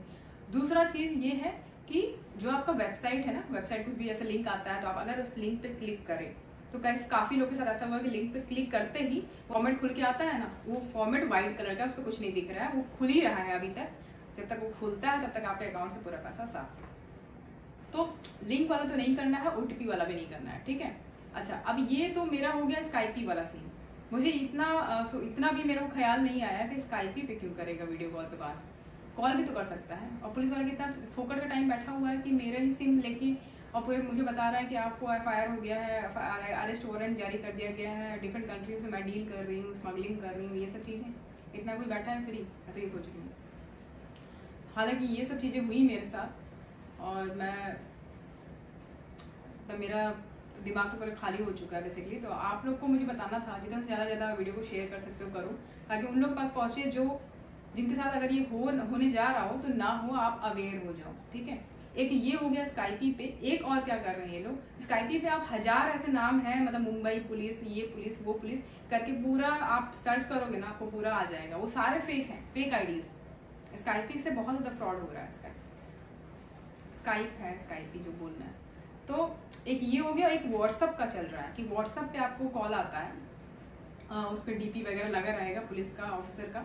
दूसरा चीज़ ये है कि जो आपका वेबसाइट है ना, वेबसाइट कुछ भी ऐसा लिंक आता है, तो आप अगर उस लिंक पे क्लिक करें, तो काफ़ी लोगों के साथ ऐसा हुआ कि लिंक पे क्लिक करते ही फॉर्मेट खुल के आता है ना, वो फॉर्मेट वाइट कलर का, उस पर कुछ नहीं दिख रहा है, वो खुल ही रहा है अभी तक। जब तक वो खुलता है तब तक आपके अकाउंट से पूरा पैसा साफ है। तो लिंक वाला तो नहीं करना है, OTP वाला भी नहीं करना है, ठीक है। अच्छा, अब ये तो मेरा हो गया स्काइपी वाला सीन। मुझे इतना भी मेरा ख्याल नहीं आया कि स्काइपी पे क्यों करेगा वीडियो कॉल पे बात, कॉल भी तो कर सकता है। और पुलिस वाला कितना फोकट का टाइम बैठा हुआ है कि मेरा ही सिम लेके और फिर मुझे बता रहा है कि आपको FIR हो गया है, अरेस्ट वारंट जारी कर दिया गया है, डिफरेंट कंट्रीज से मैं डील कर रही हूँ, स्मगलिंग कर रही हूँ, ये सब चीज़ें। इतना कोई बैठा है फ्री? मैं तो ये सोच रही हूँ। हालांकि ये सब चीज़ें हुई मेरे साथ और मैं तो मेरा दिमाग तो पूरा खाली हो चुका है बेसिकली। तो आप लोग को मुझे बताना था, जितना से ज़्यादा वीडियो को शेयर कर सकते हो करो, ताकि उन लोग के पास पहुँचे जो जिनके साथ अगर ये होने जा रहा हो तो ना हो, आप अवेयर हो जाओ। ठीक है, एक ये हो गया स्काइपी पे। एक और क्या कर रहे हैं ये लोग, स्काइपी पे आप 1000 ऐसे नाम हैं, मतलब मुंबई पुलिस, ये पुलिस, वो पुलिस करके पूरा आप सर्च करोगे ना, आपको पूरा आ जाएगा। वो सारे फेक हैं, फेक आईडीज। स्काइपी से बहुत ज़्यादा फ्रॉड हो रहा है। स्काइप है, स्काइपी जो बोलना है। तो एक ये हो गया। एक व्हाट्सअप का चल रहा है कि व्हाट्सअप पे आपको कॉल आता है, उस पर DP वगैरह लगा रहेगा पुलिस का, ऑफिसर का।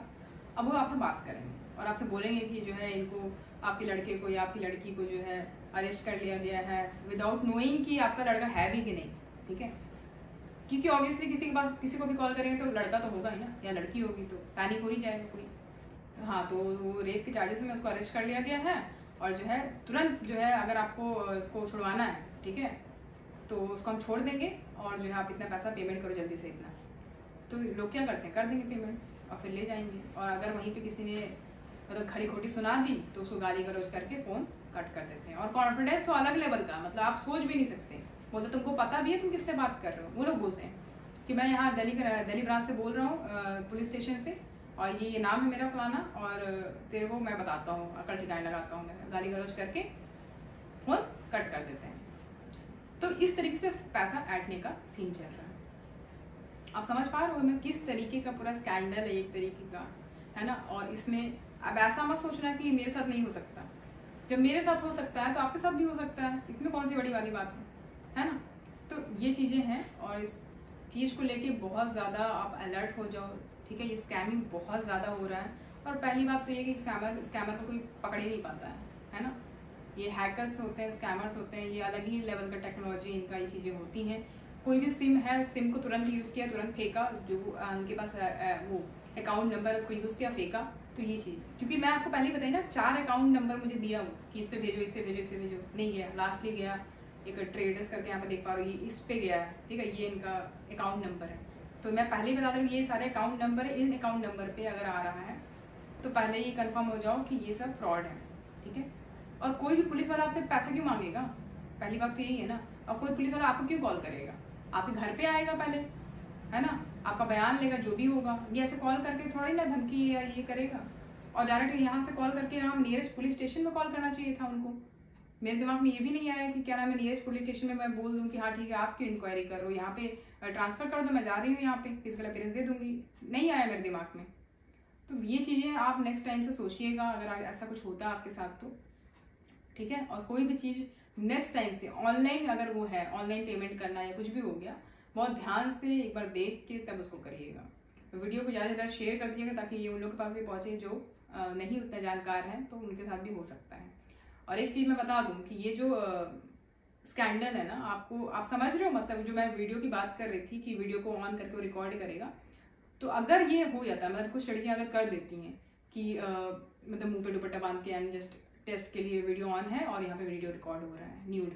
अब वो आपसे बात करेंगे और आपसे बोलेंगे कि जो है इनको, आपके लड़के को या आपकी लड़की को जो है अरेस्ट कर लिया गया है, विदाउट नोइंग कि आपका लड़का है भी कि नहीं। ठीक है, क्योंकि ऑब्वियसली किसी के पास किसी को भी कॉल करेंगे तो लड़का तो होगा ही ना, या लड़की होगी, तो पैनिक हो ही जाएगा कोई। हाँ, तो वो रेप के चार्जेस में उसको अरेस्ट कर लिया गया है और जो है तुरंत जो है अगर आपको इसको छुड़वाना है, ठीक है, तो उसको हम छोड़ देंगे और जो है आप इतना पैसा पेमेंट करो जल्दी से इतना। तो लोग क्या करते हैं, कर देंगे पेमेंट और फिर ले जाएंगे। और अगर वहीं पे किसी ने मतलब खड़ी खोटी सुना दी तो उसको गाली गलौज करके फ़ोन कट कर देते हैं। और कॉन्फिडेंस तो अलग लेवल का, मतलब आप सोच भी नहीं सकते। बोलते तुमको पता भी है तुम किससे बात कर रहे हो। वो लोग बोलते हैं कि मैं यहाँ दिल्ली ब्रांच से बोल रहा हूँ, पुलिस स्टेशन से, और ये नाम है मेरा फलाना, और तेरे को मैं बताता हूँ, अकल ठिकाने लगाता हूँ, मैं गाली गलौज करके फ़ोन कट कर देते हैं। तो इस तरीके से पैसा ऐंठने का सीन चल रहा है। आप समझ पा रहे हो मैं किस तरीके का पूरा स्कैंडल है एक तरीके का, है ना। और इसमें अब ऐसा मत सोचना कि मेरे साथ नहीं हो सकता। जब मेरे साथ हो सकता है तो आपके साथ भी हो सकता है, इसमें कौन सी बड़ी वाली बात है ना। तो ये चीज़ें हैं और इस चीज़ को लेके बहुत ज़्यादा आप अलर्ट हो जाओ। ठीक है, ये स्कैमिंग बहुत ज़्यादा हो रहा है। और पहली बात तो ये कि स्कैमर को कोई पकड़ ही नहीं पाता है ना। ये हैकर्स होते हैं, स्कैमर्स होते हैं, ये अलग ही लेवल का टेक्नोलॉजी इनका ये चीज़ें होती हैं। कोई भी सिम है, सिम को तुरंत यूज़ किया, तुरंत फेंका, जो उनके पास वो अकाउंट नंबर है उसको यूज़ किया, फेंका। तो ये चीज़, क्योंकि मैं आपको पहले ही बताई ना, 4 अकाउंट नंबर मुझे दिया हूँ कि इस पे भेजो, इस पे भेजो, इस पे भेजो, नहीं गया। लास्टली गया एक ट्रेडर्स करके, यहाँ पे देख पा रहे हो, ये इस पे गया है। ठीक है, ये इनका अकाउंट नंबर है। तो मैं पहले ही बता दूँ ये सारे अकाउंट नंबर है, इन अकाउंट नंबर पे अगर आ रहा है तो पहले ही कंफर्म हो जाओ कि ये सब फ्रॉड है। ठीक है, और कोई भी पुलिस वाला आपसे पैसा क्यों मांगेगा, पहली बात तो यही है ना। और कोई पुलिस वाला आपको क्यों कॉल करेगा, आपके घर पे आएगा पहले, है ना, आपका बयान लेगा जो भी होगा। ये ऐसे कॉल करके थोड़ा ही ना धमकी या ये करेगा। और डायरेक्ट यहाँ से कॉल करके हम नियरेस्ट पुलिस स्टेशन में कॉल करना चाहिए था उनको। मेरे दिमाग में ये भी नहीं आया कि क्या नाम है, नियरेस्ट पुलिस स्टेशन में मैं बोल दूँ कि हाँ ठीक है, आप क्यों इंक्वायरी कर रहे हो, यहाँ पे ट्रांसफर कर दो, मैं जा रही हूँ यहाँ पे, फिजिकल अपीयरेंस दे दूंगी। नहीं आया मेरे दिमाग में। तो ये चीज़ें आप नेक्स्ट टाइम से सोचिएगा अगर ऐसा कुछ होता है आपके साथ तो। ठीक है, और कोई भी चीज़ नेक्स्ट टाइम से ऑनलाइन अगर वो है, ऑनलाइन पेमेंट करना या कुछ भी हो गया, बहुत ध्यान से एक बार देख के तब उसको करिएगा। वीडियो को ज़्यादा से ज़्यादा शेयर कर दीजिएगा ताकि ये उन लोगों के पास भी पहुँचे जो नहीं उतना जानकार हैं, तो उनके साथ भी हो सकता है। और एक चीज़ मैं बता दूँ कि ये जो स्कैंडल है ना, आपको आप समझ रहे हो, मतलब जो मैं वीडियो की बात कर रही थी कि वीडियो को ऑन करके वो रिकॉर्ड करेगा, तो अगर ये हो जाता है, मतलब कुछ लड़कियां अगर कर देती हैं कि मतलब मुंह पे दुपट्टा बांध के एंड जस्ट टेस्ट के लिए वीडियो ऑन है और यहाँ पे वीडियो रिकॉर्ड हो रहा है न्यूड,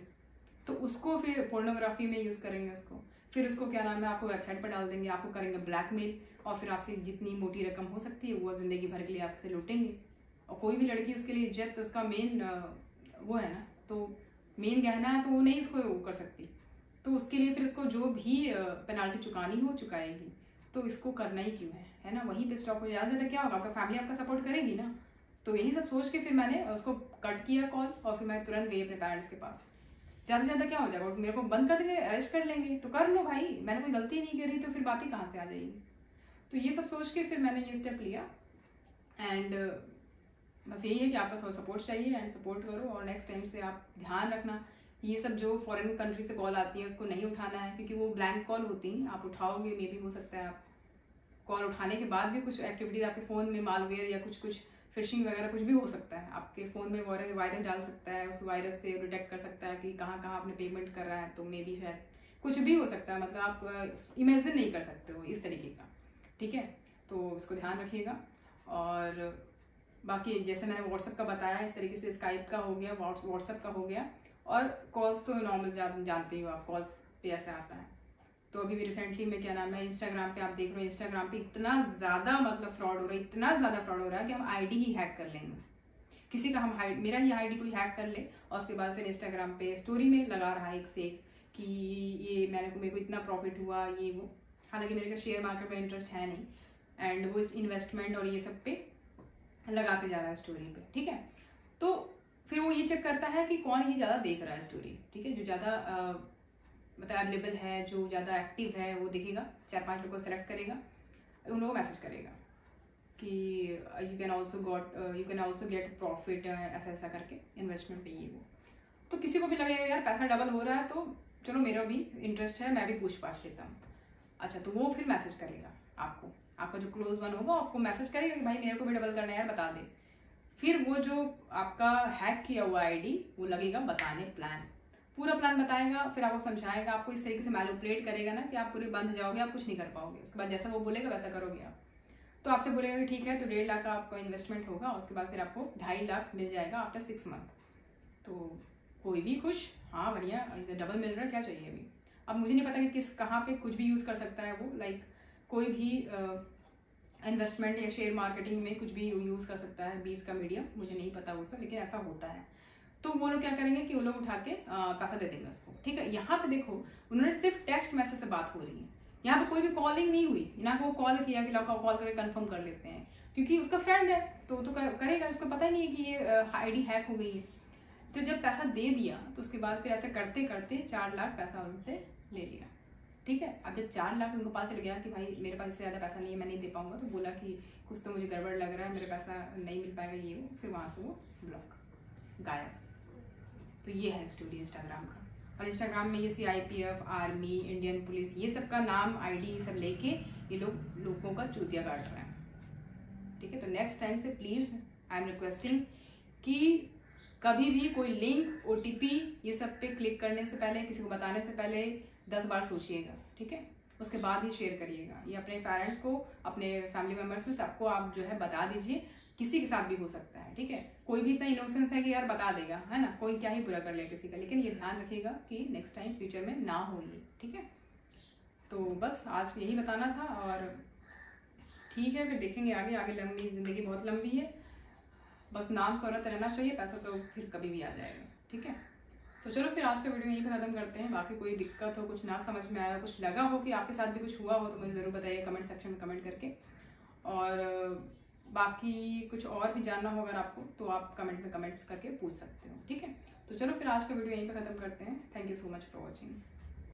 तो उसको फिर पोर्नोग्राफी में यूज़ करेंगे उसको। फिर उसको क्या नाम है, आपको वेबसाइट पर डाल देंगे, आपको करेंगे ब्लैकमेल, और फिर आपसे जितनी मोटी रकम हो सकती है वो ज़िंदगी भर के लिए आपसे लूटेंगे। और कोई भी लड़की, उसके लिए इज्जत उसका मेन वो है ना, तो मेन गहना है, तो वो नहीं इसको कर सकती। तो उसके लिए फिर उसको जो भी पेनाल्टी चुकानी हो चुकाएगी। तो इसको करना ही क्यों है ना, वहीं पे स्टॉप हो। ज़्यादा से ज़्यादा क्या होगा, आपका फैमिली आपका सपोर्ट करेगी ना। तो यही सब सोच के फिर मैंने उसको कट किया कॉल और फिर मैं तुरंत गई अपने पेरेंट्स के पास। ज़्यादा से ज़्यादा क्या हो जाएगा, मेरे को बंद कर देंगे, अरेस्ट कर लेंगे, तो कर लो भाई, मैंने कोई गलती नहीं करी, तो फिर बात ही कहाँ से आ जाएगी। तो ये सब सोच के फिर मैंने ये स्टेप लिया। एंड बस यही है कि आपका थोड़ा सपोर्ट चाहिए एंड सपोर्ट करो। और नेक्स्ट टाइम से आप ध्यान रखना, ये सब जो फॉरेन कंट्री से कॉल आती है उसको नहीं उठाना है, क्योंकि वो ब्लैंक कॉल होती हैं। आप उठाओगे, मे भी हो सकता है आप कॉल उठाने के बाद भी कुछ एक्टिविटीज आपके फ़ोन में मालवेयर या कुछ फिशिंग वगैरह कुछ भी हो सकता है। आपके फ़ोन में वायरस डाल सकता है, उस वायरस से डिटेक्ट कर सकता है कि कहाँ कहाँ आपने पेमेंट कर रहा है, तो मे भी शायद कुछ भी हो सकता है। मतलब आप इमेजिन नहीं कर सकते हो इस तरीके का। ठीक है, तो इसको ध्यान रखिएगा। और बाकी जैसे मैंने व्हाट्सएप का बताया, इस तरीके से स्काइप का हो गया, व्हाट्सएप का हो गया, और कॉल्स तो नॉर्मल जानते ही हो आप, कॉल्स पे ऐसे आता है। तो अभी भी रिसेंटली में क्या नाम है, इंस्टाग्राम पे आप देख रहे हो, इंस्टाग्राम पे इतना ज़्यादा मतलब फ्रॉड हो रहा है, इतना ज़्यादा फ्रॉड हो रहा है कि हम आईडी ही हैक कर लेंगे। किसी का हम मेरा ही आईडी कोई हैक कर ले और उसके बाद फिर इंस्टाग्राम पे स्टोरी में लगा रहा है एक से एक कि ये मेरे को इतना प्रॉफिट हुआ, ये वो। हालांकि मेरे का शेयर मार्केट में इंटरेस्ट है नहीं, एंड वो इस इन्वेस्टमेंट और ये सब पे लगाते जा रहा है स्टोरी पे, ठीक है। तो फिर वो ये चेक करता है कि कौन ये ज़्यादा देख रहा है स्टोरी, ठीक है। जो ज़्यादा मतलब अवेलेबल है, जो ज़्यादा एक्टिव है, वो देखेगा, 4-5 लोगों को सेलेक्ट करेगा, उन लोगों को मैसेज करेगा कि you can also get profit, ऐसा ऐसा करके इन्वेस्टमेंट पे ये वो। तो किसी को भी लगेगा यार पैसा डबल हो रहा है, तो चलो मेरा भी इंटरेस्ट है, मैं भी पूछ पाछ लेता हूँ। अच्छा, तो वो फिर मैसेज करेगा आपको, आपका जो क्लोज वन होगा आपको मैसेज करेगा कि भाई मेरे को भी डबल करना है यार, बता दे। फिर वो जो आपका हैक किया हुआ आईडी वो लगेगा बताने, पूरा प्लान बताएगा, फिर आपको समझाएगा, आपको इस तरीके से मैनिपुलेट करेगा ना कि आप पूरे बंद जाओगे, आप कुछ नहीं कर पाओगे। उसके बाद जैसा वो बोलेगा वैसा करोगे आप। तो आपसे बोलेगा कि ठीक है, तो 1.5 लाख का आपका इन्वेस्टमेट होगा, उसके बाद फिर आपको 2.5 लाख मिल जाएगा आफ्टर 6 मंथ। तो कोई भी खुश, हाँ बढ़िया, डबल मिल रहा है, क्या चाहिए अभी। अब मुझे नहीं पता कि कहाँ पे कुछ भी यूज़ कर सकता है वो, लाइक कोई भी इन्वेस्टमेंट या शेयर मार्केटिंग में कुछ भी यूज़ कर सकता है, बीच का मीडियम, मुझे नहीं पता वो सब, लेकिन ऐसा होता है। तो वो लोग क्या करेंगे कि वो लोग उठा के पैसा दे देंगे उसको, ठीक है। यहाँ पे देखो, उन्होंने सिर्फ टेक्स्ट मैसेज से बात हो रही है, यहाँ पे कोई भी कॉलिंग नहीं हुई ना, वो कॉल किया कि लोग कॉल करके कंफर्म कर लेते हैं, क्योंकि उसका फ्रेंड है तो करेगा, उसको पता ही नहीं है कि ये आईडी हैक हो गई है। तो जब पैसा दे दिया तो उसके बाद फिर ऐसे करते करते 4 लाख पैसा उनसे ले लिया, ठीक है। अब जब 4 लाख उनको पता चल गया कि भाई मेरे पास इससे ज़्यादा पैसा नहीं है, मैं नहीं दे पाऊंगा, तो बोला कि कुछ तो मुझे गड़बड़ लग रहा है, मेरे पैसा नहीं मिल पाएगा, ये वो, फिर वहाँ से वो ब्लॉक, गायब। तो ये है स्टोरी इंस्टाग्राम का। और इंस्टाग्राम में ये CIPF, आर्मी, इंडियन पुलिस, ये सब का नाम, आईडी सब लेके ये लोगों का चूतिया काट रहे हैं, ठीक है। तो नेक्स्ट टाइम से प्लीज़ आई एम रिक्वेस्टिंग कि कभी भी कोई लिंक, OTP ये सब पे क्लिक करने से पहले, किसी को बताने से पहले 10 बार सोचिएगा, ठीक है। उसके बाद ही शेयर करिएगा। ये अपने पेरेंट्स को, अपने फैमिली मेम्बर्स में सबको आप जो है बता दीजिए, किसी के साथ भी हो सकता है, ठीक है। कोई भी इतना इनोसेंस है कि यार बता देगा, है ना, कोई क्या ही बुरा कर ले किसी का, लेकिन ये ध्यान रखिएगा कि नेक्स्ट टाइम फ्यूचर में ना हो ये, ठीक है। तो बस आज यही बताना था, और ठीक है, फिर देखेंगे आगे आगे, लंबी ज़िंदगी बहुत लंबी है, बस नाम शोहरत रहना चाहिए, पैसा तो फिर कभी भी आ जाएगा, ठीक है। तो चलो फिर आज का वीडियो यहीं पे ख़त्म करते हैं। बाकी कोई दिक्कत हो, कुछ ना समझ में आया, कुछ लगा हो कि आपके साथ भी कुछ हुआ हो, तो मुझे ज़रूर बताइए कमेंट सेक्शन में कमेंट करके। और बाकी कुछ और भी जानना हो अगर आपको, तो आप कमेंट में कमेंट्स करके पूछ सकते हो, ठीक है। तो चलो फिर आज का वीडियो यहीं पे ख़त्म करते हैं। Thank you so much for watching.